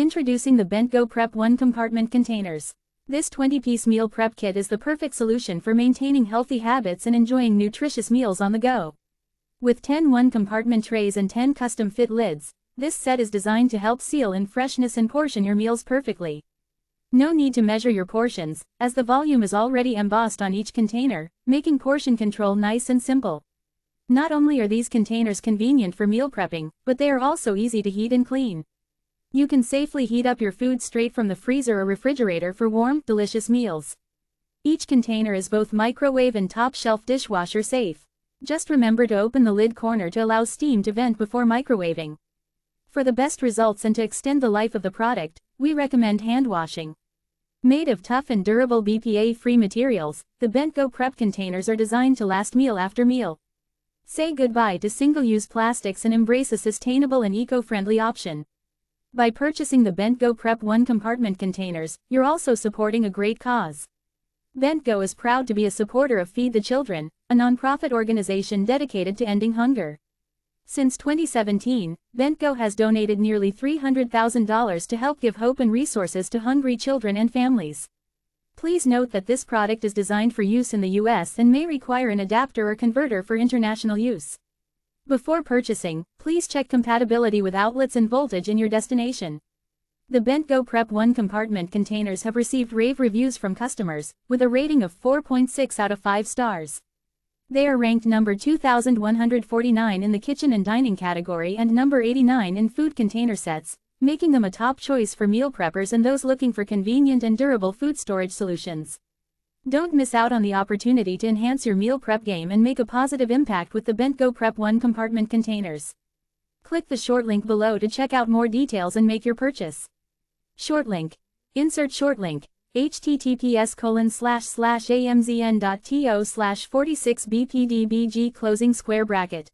Introducing the Bentgo Prep 1 Compartment Containers. This 20-piece meal prep kit is the perfect solution for maintaining healthy habits and enjoying nutritious meals on the go. With 10 one-compartment trays and 10 custom-fit lids, this set is designed to help seal in freshness and portion your meals perfectly. No need to measure your portions, as the volume is already embossed on each container, making portion control nice and simple. Not only are these containers convenient for meal prepping, but they are also easy to heat and clean. You can safely heat up your food straight from the freezer or refrigerator for warm, delicious meals. Each container is both microwave and top-shelf dishwasher safe. Just remember to open the lid corner to allow steam to vent before microwaving. For the best results and to extend the life of the product, we recommend hand washing. Made of tough and durable BPA-free materials, the Bentgo Prep containers are designed to last meal after meal. Say goodbye to single-use plastics and embrace a sustainable and eco-friendly option. By purchasing the Bentgo Prep 1 Compartment Containers, you're also supporting a great cause. Bentgo is proud to be a supporter of Feed the Children, a nonprofit organization dedicated to ending hunger. Since 2017, Bentgo has donated nearly $300,000 to help give hope and resources to hungry children and families. Please note that this product is designed for use in the US and may require an adapter or converter for international use. Before purchasing, please check compatibility with outlets and voltage in your destination. The Bentgo Prep 1 Compartment Containers have received rave reviews from customers, with a rating of 4.6 out of 5 stars. They are ranked number 2,149 in the kitchen and dining category and number 89 in food container sets, making them a top choice for meal preppers and those looking for convenient and durable food storage solutions. Don't miss out on the opportunity to enhance your meal prep game and make a positive impact with the Bentgo Prep 1 Compartment Containers. Click the short link below to check out more details and make your purchase. Short link. Insert short link. https://amzn.to/46bpdbg closing square bracket.